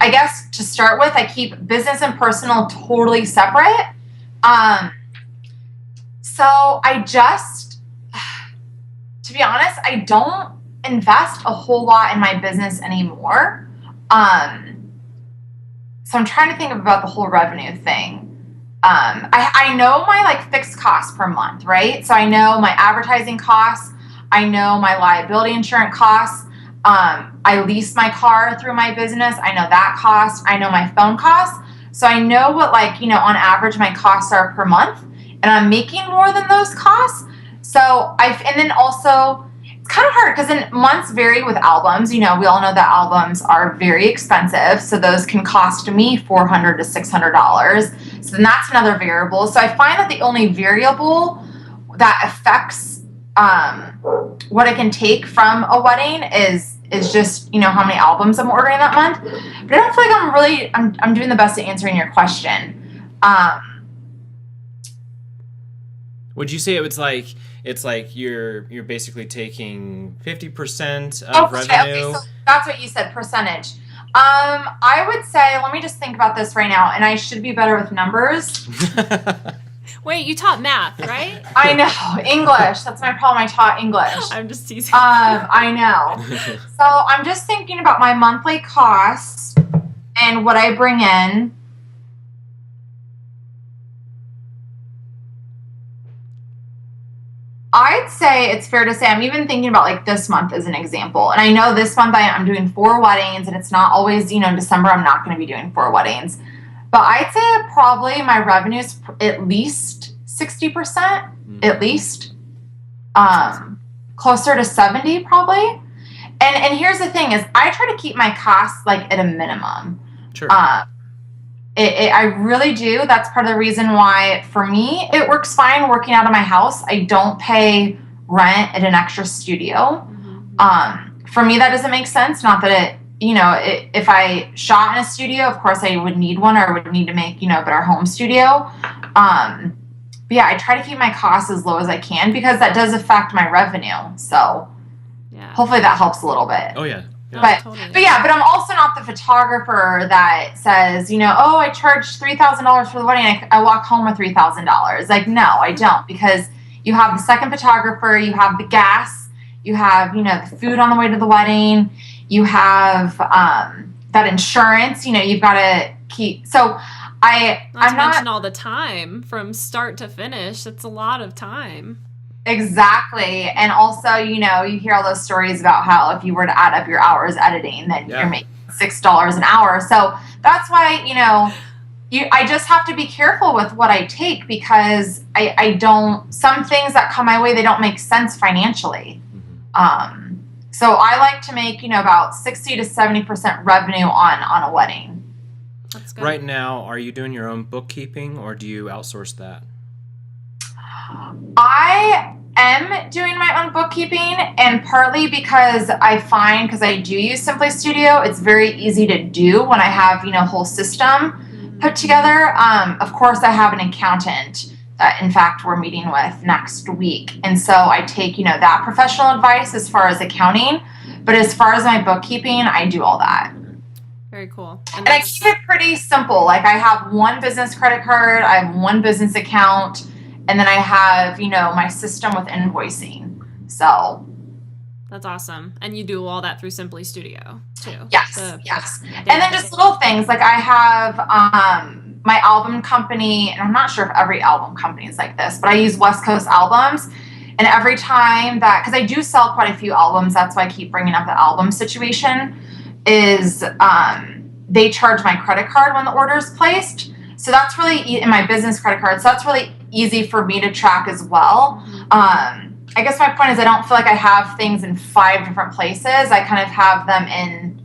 business and personal totally separate. So to be honest, I don't invest a whole lot in my business anymore. So I'm trying to think about the whole revenue thing. I know my fixed costs per month, right? So I know my advertising costs. I know my liability insurance costs. I lease my car through my business. I know that cost. I know my phone costs. So I know what on average my costs are per month, and I'm making more than those costs. So and then also it's kind of hard because then months vary with albums. We all know that albums are very expensive. So those can cost me $400 to $600. So then that's another variable. So I find that the only variable that affects what I can take from a wedding is just how many albums I'm ordering that month. But I don't feel like I'm doing the best at answering your question. Would you say it's like you're basically taking 50% of revenue? Okay, so that's what you said, percentage. I would say, let me just think about this right now, and I should be better with numbers. Wait, you taught math, right? I know. English. That's my problem. I taught English. I'm just teasing. I know. So I'm just thinking about my monthly costs and what I bring in. I'd say it's fair to say I'm even thinking about this month as an example. And I know this month I'm doing 4 weddings, and it's not always, December I'm not going to be doing 4 weddings. But I'd say probably my revenue is at least 60%, at least. Closer to 70 probably. And here's the thing is I try to keep my costs at a minimum. Sure. I really do. That's part of the reason why, for me, it works fine working out of my house. I don't pay rent at an extra studio. For me, that doesn't make sense. Not that if I shot in a studio, of course I would need one, or I would need to make, a better home studio. But yeah, I try to keep my costs as low as I can because that does affect my revenue. So hopefully that helps a little bit. Oh, yeah. Yeah. But I'm also not the photographer that says, I charged $3,000 for the wedding. I walk home with $3,000. No, I don't, because you have the second photographer, you have the gas, you have, the food on the way to the wedding, you have that insurance, you've got to keep. So I'm not mention all the time from start to finish. It's a lot of time. Exactly. And also, you hear all those stories about how if you were to add up your hours editing, then you're making $6 an hour. So that's why, I just have to be careful with what I take, because I don't, some things that come my way, they don't make sense financially. So I like to make, about 60 to 70% revenue on a wedding. That's good. Right now, are you doing your own bookkeeping, or do you outsource that? I am doing my own bookkeeping, and partly because I do use Simply Studio, it's very easy to do when I have, a whole system put together. Of course, I have an accountant that, in fact, we're meeting with next week. And so I take, that professional advice as far as accounting. But as far as my bookkeeping, I do all that. Very cool. And I keep it pretty simple. I have one business credit card, I have one business account, and then I have, my system with invoicing. So that's awesome. And you do all that through Simply Studio too. Yes. And then just little things I have my album company, and I'm not sure if every album company is like this, but I use West Coast Albums. And every time because I do sell quite a few albums, that's why I keep bringing up the album situation, is they charge my credit card when the order is placed. So that's really, in my business credit card, so that's really easy for me to track as well. I guess my point is I don't feel like I have things in 5 different places. I kind of have them in,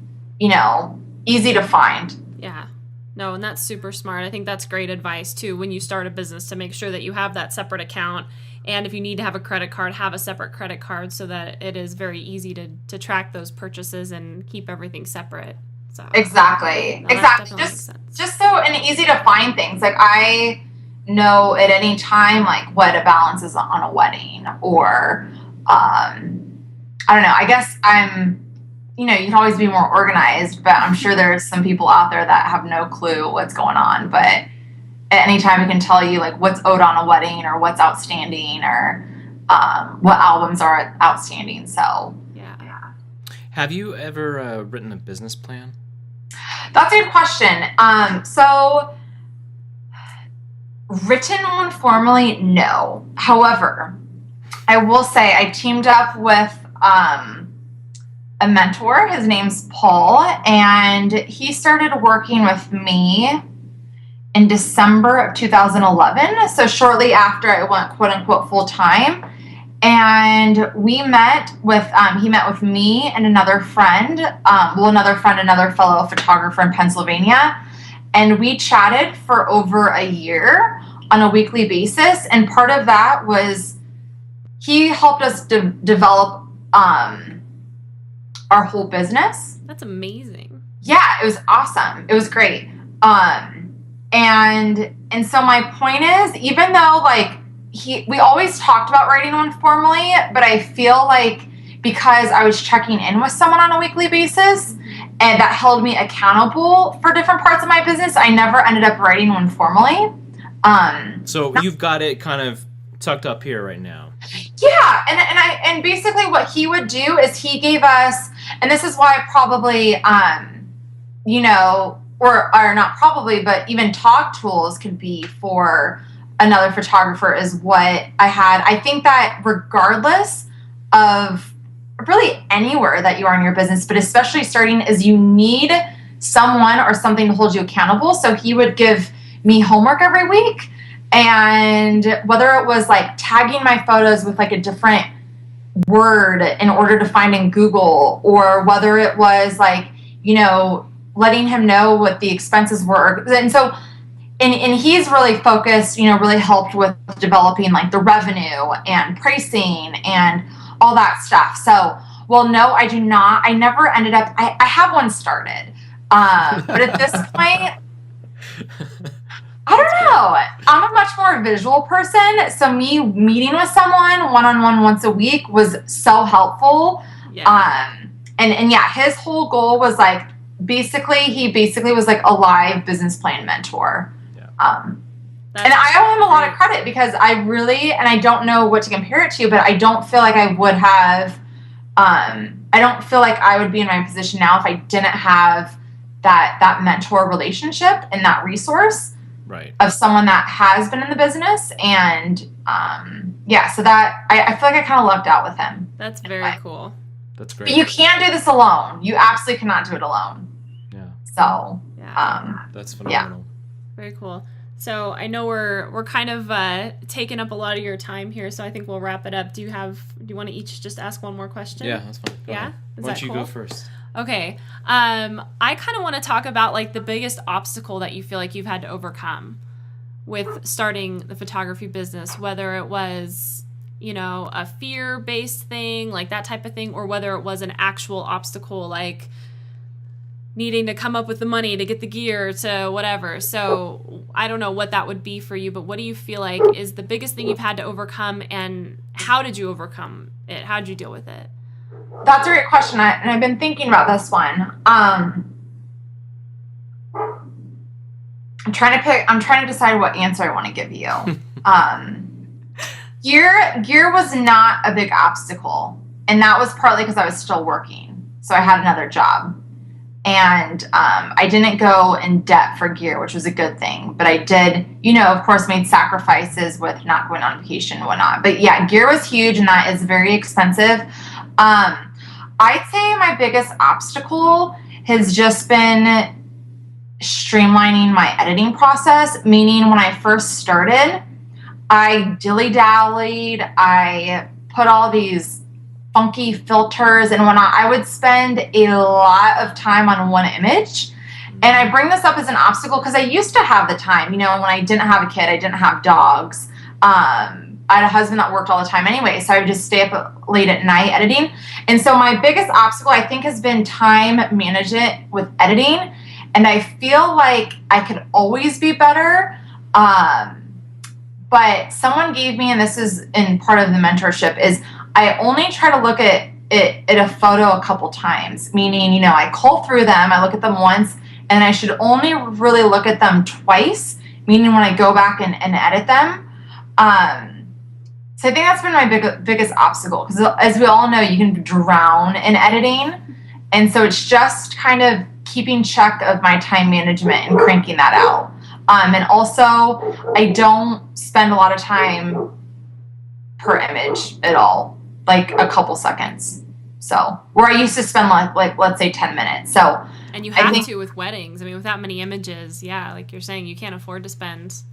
easy to find. Yeah. No, and that's super smart. I think that's great advice too when you start a business, to make sure that you have that separate account And if you need to have a credit card, have a separate credit card so that it is very easy to track those purchases and keep everything separate. So Exactly. no, Exactly. Just so and easy to find things. Like I know at any time like what a balance is on a wedding, or I don't know. I guess you can always be more organized, but I'm sure there's some people out there that have no clue what's going on. But at any time I can tell you like what's owed on a wedding, or what's outstanding, or what albums are outstanding. So yeah. Have you ever written a business plan? That's a good question. So written one formally, no. However, I will say I teamed up with a mentor. His name's Paul, and he started working with me in December of 2011. So shortly after I went quote unquote full time. And we met with, he met with me and another friend, another fellow photographer in Pennsylvania. And we chatted for over a year on a weekly basis. And part of that was he helped us develop our whole business. That's amazing. Yeah, it was awesome. It was great. And so my point is, even though like we always talked about writing one formally, but I feel like because I was checking in with someone on a weekly basis and that held me accountable for different parts of my business, I never ended up writing one formally. So you've got it kind of tucked up here right now. Yeah, and basically what he would do is he gave us, and this is why probably, or not probably, but even Togtools could be for another photographer is what I had. I think that regardless of really anywhere that you are in your business, but especially starting, is you need someone or something to hold you accountable. So he would give me homework every week, and whether it was like tagging my photos with like a different word in order to find in Google, or whether it was like, letting him know what the expenses were. And so, and he's really focused, really helped with developing like the revenue and pricing and all that stuff. So, well, no, I do not. I never ended up, I have one started. But at this point, I don't know. I'm a much more visual person. So me meeting with someone one-on-one once a week was so helpful. Yeah. And yeah, his whole goal was like, he basically was like a live business plan mentor. Yeah. And I owe him a lot of credit because I don't know what to compare it to, but I don't feel like I would have, I don't feel like I would be in my position now if I didn't have that mentor relationship and that resource of someone that has been in the business. And so that I feel like I kind of lucked out with him. That's very cool. That's great. But you can't do this alone. You absolutely cannot do it alone. Yeah. So, that's phenomenal. Yeah. Very cool. So I know we're kind of taking up a lot of your time here, so I think we'll wrap it up. Do you want to each just ask one more question? Yeah, that's fine. Go ahead. Why don't you go first? Okay. I kind of want to talk about like the biggest obstacle that you feel like you've had to overcome with starting the photography business, whether it was, a fear-based thing, like that type of thing, or whether it was an actual obstacle, like needing to come up with the money to get the gear to whatever. So I don't know what that would be for you, but what do you feel like is the biggest thing you've had to overcome, and how did you overcome it? How did you deal with it? That's a great question, and I've been thinking about this one. I'm trying to decide what answer I want to give you. Gear was not a big obstacle, and that was partly because I was still working, so I had another job. And I didn't go in debt for gear, which was a good thing. But I did, of course, made sacrifices with not going on vacation and whatnot. But yeah, gear was huge, and that is very expensive. I'd say my biggest obstacle has just been streamlining my editing process, meaning when I first started, I dilly-dallied. I put all these funky filters and whatnot. I would spend a lot of time on one image. And I bring this up as an obstacle because I used to have the time, when I didn't have a kid, I didn't have dogs. I had a husband that worked all the time anyway, so I would just stay up late at night editing. And so my biggest obstacle, I think, has been time management with editing. And I feel like I could always be better. But someone gave me, and this is in part of the mentorship, is I only try to look at a photo a couple times. Meaning, you know, I cull through them, I look at them once, and I should only really look at them twice. Meaning when I go back and edit them. So I think that's been my biggest obstacle, because as we all know, you can drown in editing. And so it's just kind of keeping check of my time management and cranking that out. And also, I don't spend a lot of time per image at all, like a couple seconds. So where I used to spend like let's say 10 minutes. So and you have to with weddings. I mean, with that many images, yeah, like you're saying, you can't afford to spend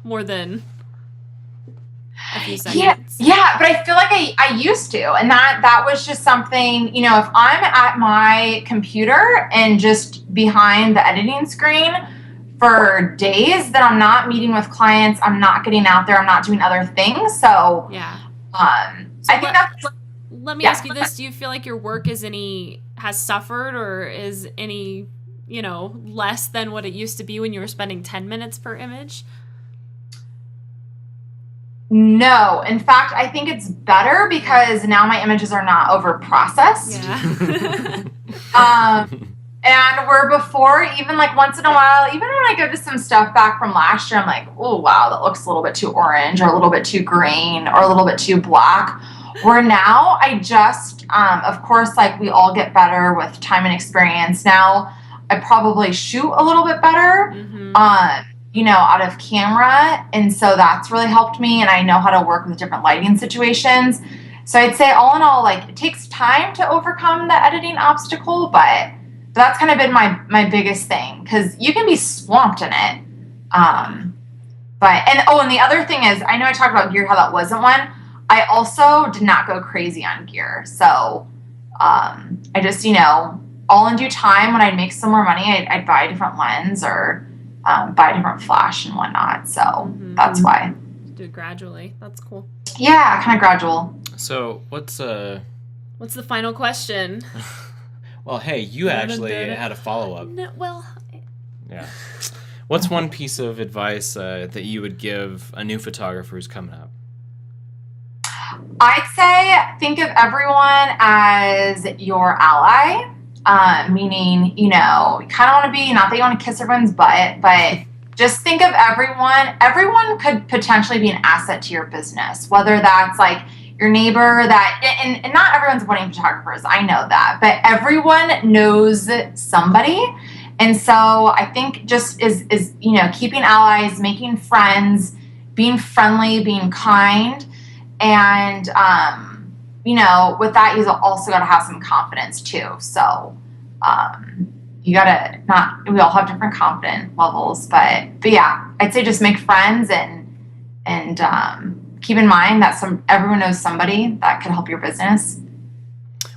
more than a few seconds. Yeah, but I feel like I used to, and that was just something, you know, if I'm at my computer and just behind the editing screen for days, then I'm not meeting with clients, I'm not getting out there, I'm not doing other things. So yeah, I think that's. Let me ask you this: do you feel like your work has suffered, or is any, you know, less than what it used to be when you were spending 10 minutes per image? No, in fact, I think it's better because now my images are not over processed. Yeah. And where before, even like once in a while, even when I go to some stuff back from last year, I'm like, oh wow, that looks a little bit too orange, or a little bit too green, or a little bit too black. Where now I just, of course, like we all get better with time and experience. Now I probably shoot a little bit better. You know, out of camera. And so that's really helped me. And I know how to work with different lighting situations. So I'd say all in all, like it takes time to overcome the editing obstacle, but that's kind of been my biggest thing, because you can be swamped in it. And the other thing is, I know I talked about gear, how that wasn't one. I also did not go crazy on gear. So I just, you know, all in due time, when I'd make some more money, I'd buy a different lens or buy a different flash and whatnot. So that's why. Do it gradually. That's cool. Yeah, kind of gradual. So what's the final question? Well, hey, you actually had a follow-up. No, well. Yeah. What's one piece of advice that you would give a new photographer who's coming up? I'd say think of everyone as your ally. Meaning, you know, you kind of want to be, not that you want to kiss everyone's butt, but just think of everyone. Everyone could potentially be an asset to your business, whether that's like your neighbor and not everyone's wedding photographers. I know that, but everyone knows somebody. And so I think just is, you know, keeping allies, making friends, being friendly, being kind. And, you know, with that, you also got to have some confidence too. So, you gotta we all have different confidence levels, but yeah, I'd say just make friends and keep in mind that everyone knows somebody that could help your business.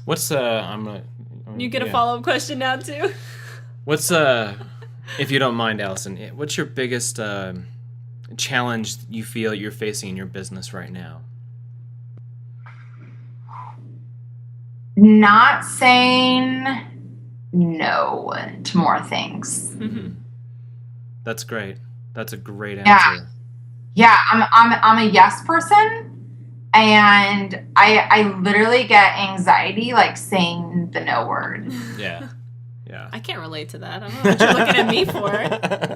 What's you get a follow-up question now too. What's if you don't mind, Allison, what's your biggest challenge you feel you're facing in your business right now? Not saying no to more things. That's great. That's a great answer. Yeah. I'm a yes person, and I literally get anxiety like saying the no word. Yeah. I can't relate to that. I don't know what you're looking at me for.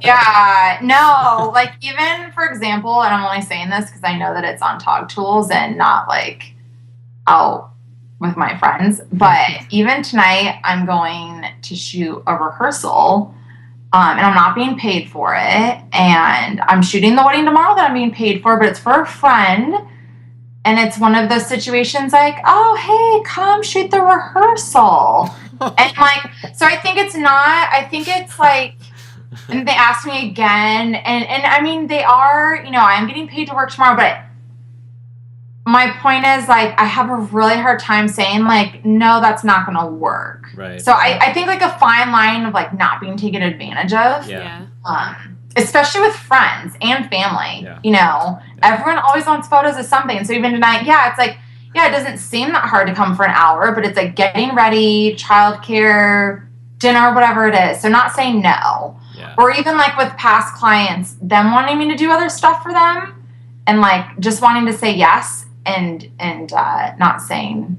Yeah, no, like even for example, and I'm only saying this because I know that it's on Togtools and not like out with my friends, but even tonight I'm going to shoot a rehearsal, and I'm not being paid for it, and I'm shooting the wedding tomorrow that I'm being paid for, but it's for a friend, and it's one of those situations like, oh hey, come shoot the rehearsal. And like, so I think it's like, and they asked me again, and I mean, they are, you know, I'm getting paid to work tomorrow, but my point is, like, I have a really hard time saying, like, no, that's not going to work. Right. So I think, like, a fine line of, like, not being taken advantage of. Yeah. especially with friends and family, Yeah. you know, everyone always wants photos of something. So even tonight, it's like, it doesn't seem that hard to come for an hour, but it's like getting ready, childcare, dinner, whatever it is. So not saying no. Yeah. Or even like with past clients, them wanting me to do other stuff for them and like just wanting to say yes and not saying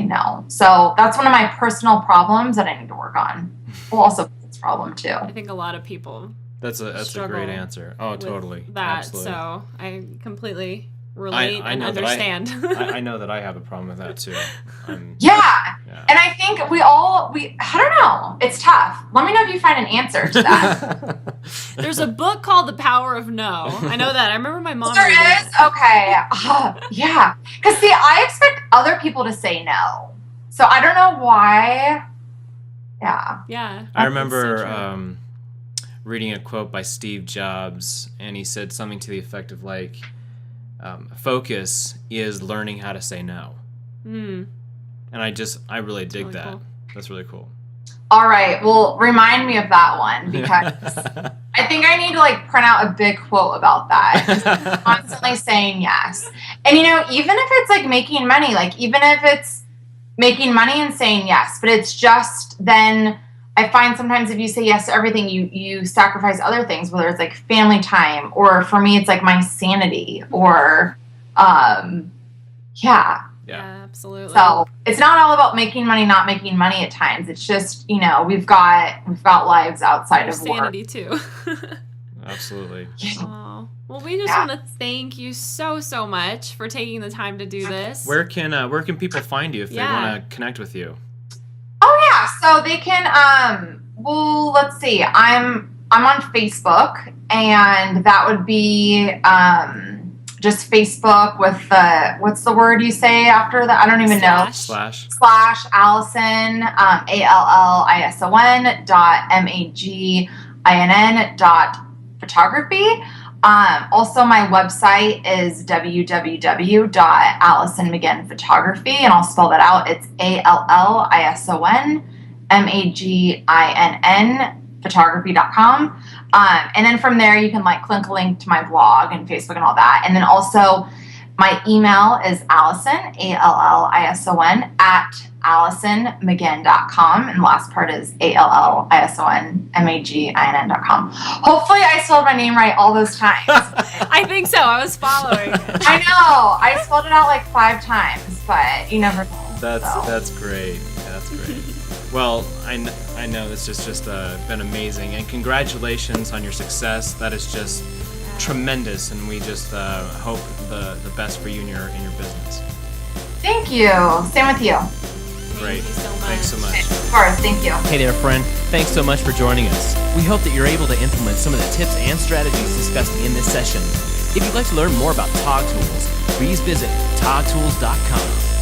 no. So that's one of my personal problems that I need to work on. Well, also this problem too. I think a lot of people That's a great answer. Oh, totally. That. Absolutely. So I completely relate and understand. I know that I have a problem with that too. Yeah. And I think I don't know. It's tough. Let me know if you find an answer to that. There's a book called The Power of No. I know that. I remember my mom There reading is? Okay. Yeah. Because, see, I expect other people to say no. So I don't know why. Yeah. Yeah. I remember reading a quote by Steve Jobs, and he said something to the effect of like, focus is learning how to say no. And I really dig that. Cool. That's really cool. All right. Well, remind me of that one because I think I need to like print out a big quote about that. Constantly saying yes. And you know, even if it's like making money, like even if it's making money and saying yes, but it's just then I find sometimes if you say yes to everything, you sacrifice other things, whether it's like family time or for me, it's like my sanity or, Yeah, absolutely. So it's not all about making money, not making money at times. It's just, you know, we've got lives outside of work. Sanity too. Absolutely. Oh. Well, we just want to thank you so much for taking the time to do this. Where can people find you if they want to connect with you? Oh yeah, so they can well, let's see. I'm on Facebook, and that would be just Facebook with the, what's the word you say after that? I don't even know. Slash Allison, ALLISON .MAGINN.photography. Also, my website is www.AllisonMaginnPhotography, and I'll spell that out. It's ALLISON photography.com. And then from there, you can like click a link to my blog and Facebook and all that. And then also my email is Allison, ALLISON @AllisonMaginn.com. And the last part is ALLISONMAGINN.com. Hopefully I spelled my name right all those times. I think so. I was following. I know. I spelled it out like 5 times, but you never know. That's great. That's great. Well, I know this has just been amazing, and congratulations on your success. That is just tremendous, and we just hope the best for you in your business. Thank you. Same with you. Great. Thank you so much. Thanks so much. Of course. Thank you. Hey there, friend. Thanks so much for joining us. We hope that you're able to implement some of the tips and strategies discussed in this session. If you'd like to learn more about Togtools, please visit Togtools.com.